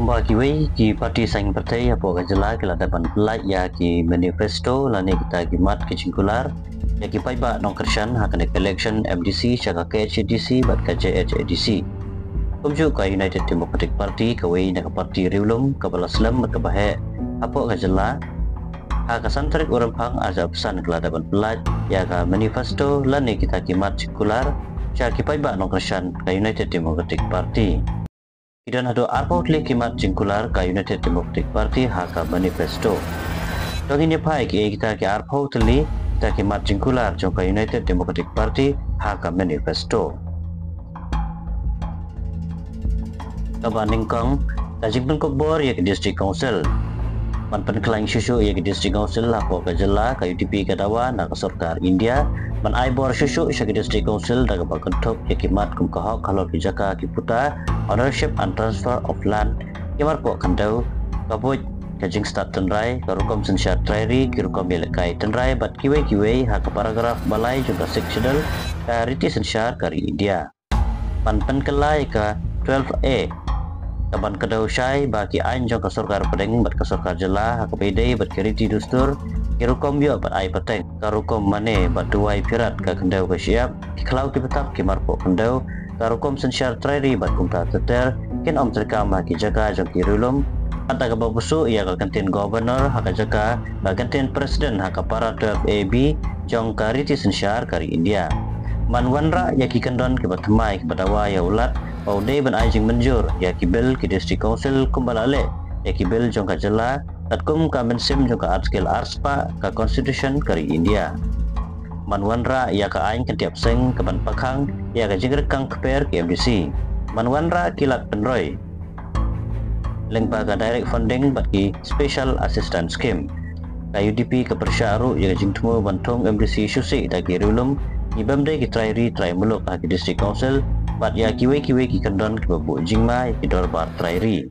Kumba kiwei ki parti saing partai apo gajala ki ladapan pelai ya ki manifesto lani kita ki mat ki cingkular ya ki paiba nongkershan hakane election MDC chaka ke HDC bat ka JHADC. Kumju ka United Democratic Party kawei na ka parti riulum ka balaslam mat ka bahe apo gajala ha ka santrik orang phang aja pesan ke ladapan pelai ya ka manifesto lani kita ki mat cingkular chaka ki paiba nongkershan ka United Democratic Party. Idan hado arpaut le kimat jingkular ka United Democratic Party haka manifesto. Dong ini pai ki kita ki arpaut le kita kimat jingkular jong ka United Democratic Party haka manifesto. Kabaning kong kajingpun kobor ya ki district council. Man penkelaing susu ya ki district council lapo ka jela ka UDP ka dawa na ka sarkar India man aibor susu ya ki district council daga bakentok ya ki mat kum kahok kalau ki jaka ki puta ownership and transfer of land kimar po kandau kabut kajing start tenrai karukom sensyar trairi kirukom yelekai tenrai bat kiwe ha ka paragraf balai juga sectional ka riti sensyar kari India man penkelai ka 12A kaban kedau syai bagi ain jong ka sarkar pedeng bat ka sarkar jela ha ka bedai bat keriti dustur kirukom yo bat ai pateng karukom mane bat duai pirat ka kendau ka siap kiklau ki betap ki marpo kendau karukom sensyar trairi bat kumta teter kin om terkam ki jaga jong ki rulum ata ka babusu ia ka kantin governor ha ka jaga ba kantin presiden ha ka para 12AB jong ka riti sensyar kari India man wanra ya ki kendon ki batmai ki badawa ya ulat Paude ban ajing menjur ya kibel ki district council kumbalale ya kibel jong ka jela tatkum ka mensim jong ka artikel arspa ka constitution kari India manwanra ya ka aing kentiap seng ke ban pakhang ya ka jingrekang keper ki MDC manwanra kilat penroy lengpa ka direct funding bagi special assistance scheme ka UDP ke persyaru ya ka jingtemu bantung MDC susi dagi rulum ibamde ki trairi trai muluk ha ki district council bat ya kiwe ki kendon ki babu jingma ki dorbar trairi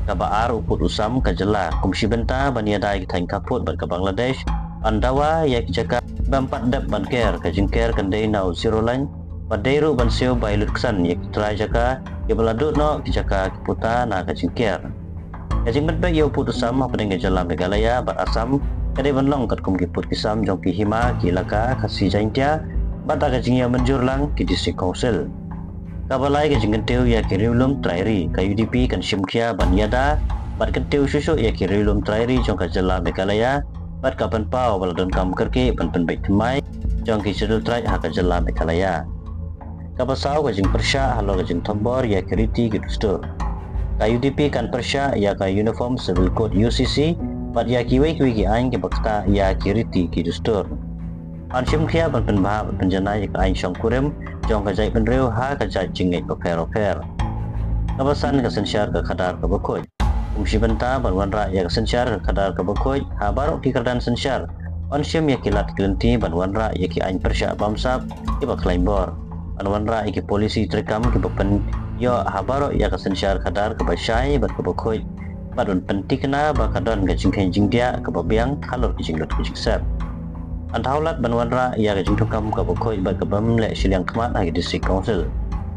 kabar uput usam ka jela kumsi benta baniada ki thain kaput bat ka Bangladesh andawa ya ki jaka bampat dap ban ker ka jingker kandai nau zero line padairu ban seo bailut ksan ya ki trai jaka ki baladut no ki jaka ki puta na ka jingker ka jingmat ba yo uput usam ha pedeng jela Meghalaya bat Assam kadai ban long kat kum ki put kisam jong ki hima ki laka khasi jaintia bata ka jingya menjur lang ki district council kabalai ka jingenteu ya ki riulum trairi ka UDP kan simkhia banyada bat kenteu susu ya ki riulum trairi jong ka jela Meghalaya bat ka ban pau baladon kam kerke ban pen baik thmai jong ki schedule trai ha ka jela Meghalaya ka pasau ka jing persya halo ka jing thombor ya ki riti ki dustur ka UDP kan persya ya ka uniform civil code UCC bat ya ki ki aing ki bakta ya ki riti ki dustur ansim khia ban penbah penjana ya ka aing syong kurem jong ka jai penreu ha ka jai jingai ka fer kabasan ka sensyar ka khadar ka bakoi umsi benta ban wanra ya ka sensyar ka khadar ka bakoi ha barok ki kardan sensyar ansim ya kilat kelenti ban wanra ya ki aing persya bamsap ki bak klaimbor an wanra ya ki polisi terekam ki bapen yo ha barok ya ka sensyar khadar ka basyai bat ka bakoi badon pentikna ba kadon ka jingkai jingdia ka babiang halor ki jinglut ki jingsap antaulat banwanra ia kajing tukam ka bokoi ba ka bamle silang kmat agi district council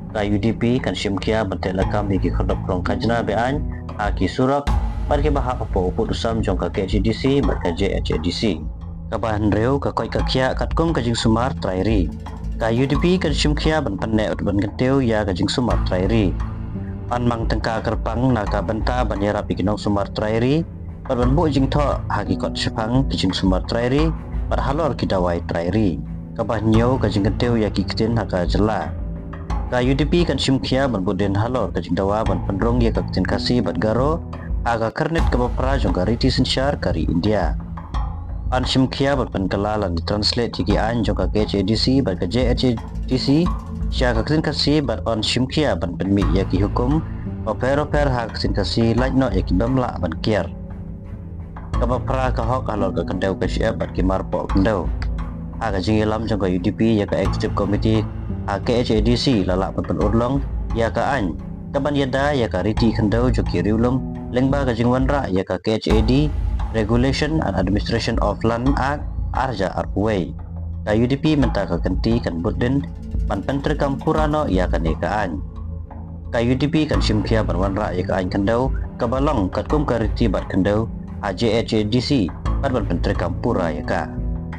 ka UDP kan simkia bantel lakam ki khodop krong kajna bean aki surak bar ki bahak po uput usam jong ka KHDC bar ka JHDC ka bahan reu ka koi ka khia katkum kajing sumar trairi ka UDP kan simkia ban panne ut ban genteu ya kajing sumar trairi an mang tengka kerpang na ka benta ban yara pikinong sumar trairi bar ban bu jing tho hagi kot sepang kajing sumar trairi pada halor kita wai trairi kabah nyo ka jingenteu ya ki ktin haka jela ka UDP kan simkhia ban buden halor ka jingdawa ban pendrong ya ka ktin kasi bat garo aga karnet ka bapra jong ka riti sensyar kari India an simkhia ban penkalalan di translate ki an jong ka KHDC bat ka JHDC sya ka ktin kasi bat on simkhia ban penmi ya ki hukum opero ha ktin kasi laino ya ki bamla ban kier kabapra ka hok halor ka kendau ka siap bat ki marpo kendau ha ka jingilam jong ka UDP ya ka executive committee ha ka HADC lalak pen urlong ya ka an kaban yada ya ka riti kendau jo ki riulum lengba ka jingwanra ya ka KHAD Regulation and Administration of Land Act arja arpuway ka UDP menta ka kenti kan budden man penterkam purano ya ka nekaan ka UDP kan simkia ban ra ya ka an kandau ka balong kat kum kariti bat kandau AJHDC bat ban Menteri Kampura ya ka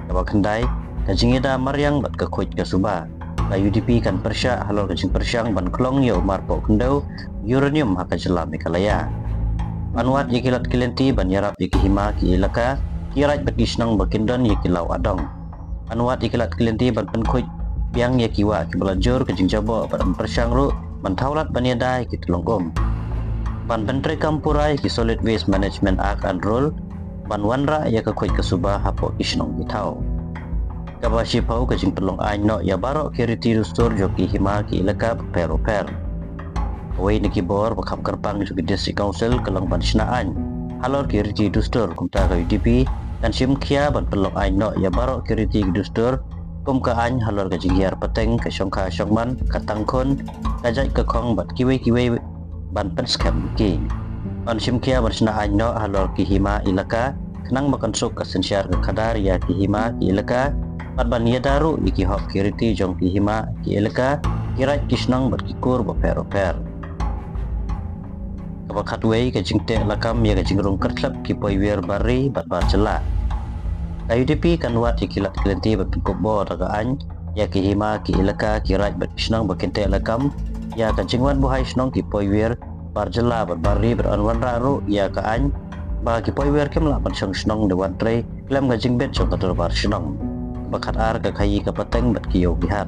ba kandai ka jingida maryang bat ka khoj ka suba ka UDP kan persya halor ka jing persyang ban klong ya umar po kandau uranium haka jelam ikalaya anwat ikilat kilenti ban yarap ikihima ki ilaka kirat bat kisnang bakindon ikilau adong anwat ikilat kilenti ban penkhoj biang ya kiwa ki belajur ke jing jabo ban persyang ru ban thaulat ban yadai ki tulongom ban Menteri Kampura ki Solid Waste Management Act and Rule ban wanra ya ka khoj ka suba hapo kisnong bitau kabashi pau ka jing pelong ai no ya baro kiriti rustor joki hima ki ilaka per away ni kibor bakam kerpang joki district council kelang ban snaan halor kiriti rustor kumta ka UDP dan simkia ban pelong ai no ya baro kiriti rustor kum ka an halor ka jinghiar pateng ka songkha songman ka tangkhon ka jai ka khong bat kiwe ban pen scam ki an simkia ban snaan no halor ki hima ilaka kenang makan sok ka sensyar ka kadar ya ki hima ki ilaka ban yadaru iki hok kiriti jong ki hima ki elaka kirat kisnang berkikur per kabakat wei ka jingte lakam ya ka jingrung kertlap ki poiwer bari bat jela ka UDP kan wat ikilat kilenti bat kubbo daga an ya ki hima ki elaka kirat bat kisnang bakente lakam ya ka jingwan buhai snong ki poiwer bar jela bat bari beranwan raru ya ka an ba ki poiwer kem la ban snong dewan tre klem ka jingbet jong ka bar snong bakat ar ka khayi ka pateng bat kiyo bihat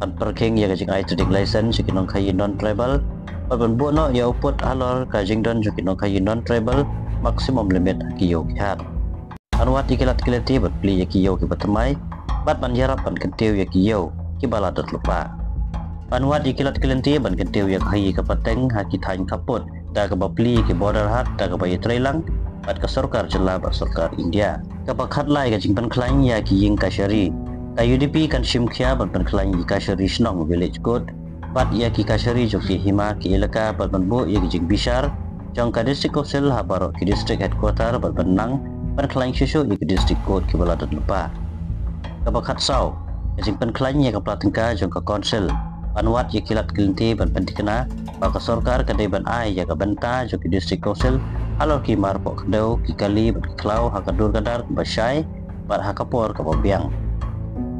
an perking ya ka jing ai trading license kinong khayi non tribal ban bono ya uput halor ka jing don kinong khayi non tribal maximum limit kiyo bihat anwat ikilat kilati bat pli ya kiyo ki batamai bat ban yarap ban kentiu ya kiyo ki baladot lupa anwat ikilat kilenti ban kentiu ya khayi ka pateng ha ki thain kaput da ka bapli ki border hat da ka bayi trailang bat ka sarkar jela bat sarkar India ka bakhat lai ka jingpan khlaing ya ki ying kashari ka UDP kan simkhia ban pan khlaing ki kashari snong village code bat ya ki kashari joki hima ki elaka bat ban bo ya ki jing bishar jong ka district council ha baro ki district headquarter bat benang pan khlaing shisho ya ki district code ki baladot lupa ka bakhat sau ka jingpan khlaing ya ka platengka jong ka council anwat ya kilat kilenti ban pentikna ba ka sarkar ka dai ban ai ya ka benta joki district council halor ki marpo kdo ki kali bat klau hakadur kadar basai bar hakapor ka biang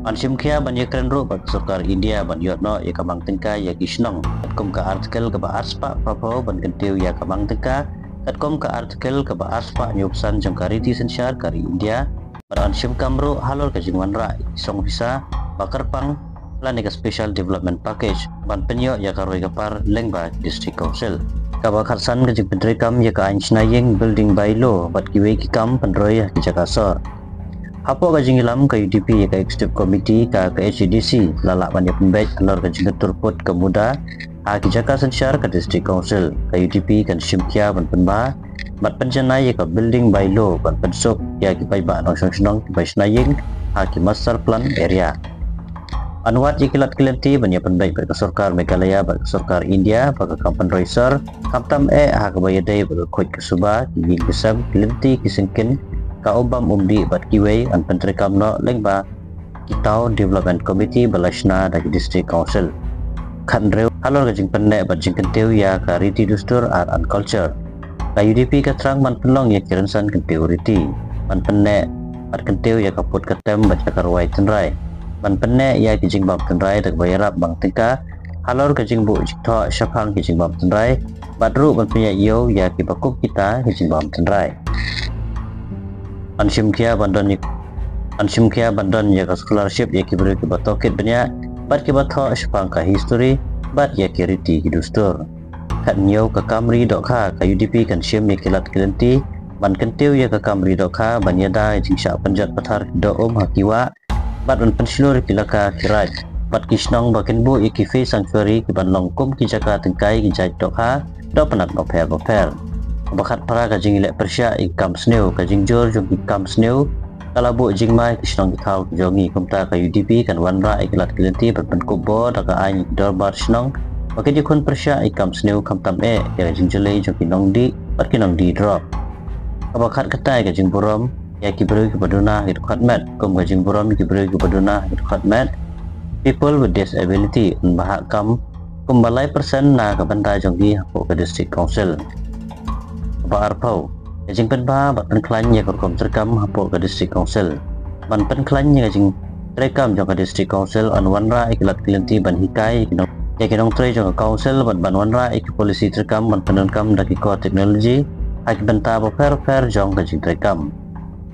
an simkhia ban yekren ro bat sarkar India ban yotno ya kamang tengka ya kisnong kum ka artikel ka ba aspa papo ban kentiu ya kamang tengka kum ka artikel ka ba aspa nyupsan jangkariti sensyar kari India baran sim kamro halor ka jingwan ra song visa bakar pang lan ka special development package ban penyo ya karoi kapar lengba district council kabakhat san ka jing Menteri kam ya ka Einstein building by law bat kiwe ki kam pandroi ki jakasor hapo ka jing ilam ka UDP ya ka executive committee ka HDC lalak ban ya pembet alor ka jing turput ke muda ha ki jaka sensyar ka district council ka UDP kan simkia ban penba bat penjanai ya ka building by law ban pensuk ya ki bai ba nong snong ki bai snaying ha ki master plan area anwat ikilat kilenti banyak penbaik ber sarkar Meghalaya ber sarkar India ber kampan racer kamtam ha ka bayadai ber khoj ke suba ki kisam kilenti kisengkin ka obam umdi bat kiwei an Menteri kamno lengba kitau development committee balashna da district council khandreu halor ka jing penne bat jing kentiu ya ka riti dustur art and culture ka UDP ka trang man penlong ya kiransan kentiu riti man penne bat kentiu ya ka put katem bat karwai tenrai ban penne ya ki jing bab tenrai dak bayarap bang tingka halor ka jing bu jitho syafang ki jing bab tenrai badru ban punya yo ya ki bakup kita ki jing bab tenrai ansimkia bandon ya ka scholarship ya ki beri ki batokit banyak bat ki batho syafang ka history bat ya ki riti ki dustur kan yo ka kamri dokha ka UDP kan sim ya kilat kilenti ban kentiu ya ka kamri dokha ban yada jing sya panjat pathar do hakiwa bat un pensilur kilaka kirat bat kisnong bakin bu iki fe sanctuary ki ban longkum ki jaka tengkai ki jai dokha do penat noper bakat para ka jing ilek persya ikam sneu ka jing jor jong ikam sneu kala bu jing mai kisnong kau jongi kumta ka UDP kan wanra ikilat kilenti berpen kubbo daga ai dorbar snong bakin jikun persya ikam sneu kamtam ya jing jele jong kinong di bat kinong di drop bakat ketai ka jing burom ya kibru kepaduna hit khatmat kum ka jing burom kibru kepaduna hit khatmat people with disability bahak kam kumbalai persen na ka banta jonggi hapo ka district council ba arpau jing pen ba bat pen klan ye kom terkam hapo ka district council ban pen klan ye jing rekam jong ka district council an wanra ikilat klienti ban hikai kinong tre jong council ban wanra ik polisi terkam ban penenkam daki ko teknologi hak benta ba fair jong ka jing rekam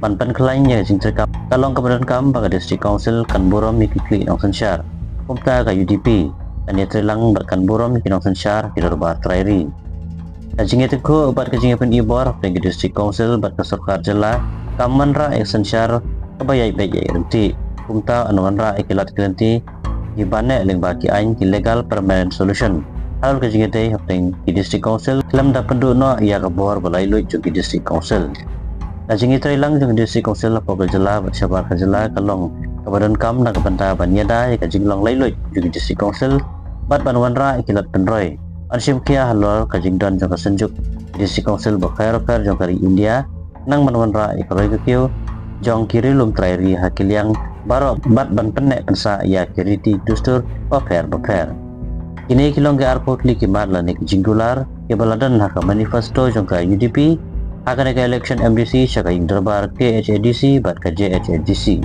ban pen klan ye jing terkam kalong ka penenkam ba ka district council kan burom ikikli nong sensyar kumta ka UDP dan ia terlang berkan burom kinong sensyar kidor bar trairi jing itu ko bat ka jing pen ibor peng district council bat ka sarkar jela kaman ra sensyar kabayai bayai renti kumta anuan ra ikilat klienti ibane leng baki ain illegal permanent solution hal ka jing ite hapeng di district council lam da pendu no ia ka bor balai lu ju district council jing itu ilang jung district council po ka jela bat sabar ka jela kalong kabadan kam na ka banta banyada ka jing long lai lu ju district council bat banuan ra ikilat penroy ansim kia halor kajing dan jong senjuk district council bakhair jong kari India nang banuan ra ikroi kyo jong kiri lum trairi hakiliang baro bat ban penek pensa ya kiriti dustur bafair ini kilong ke airport li kimat la nek jinggular ke baladan haka manifesto jong ka UDP haka nek election MDC syaka ing darbar KHADC bat ka JHADC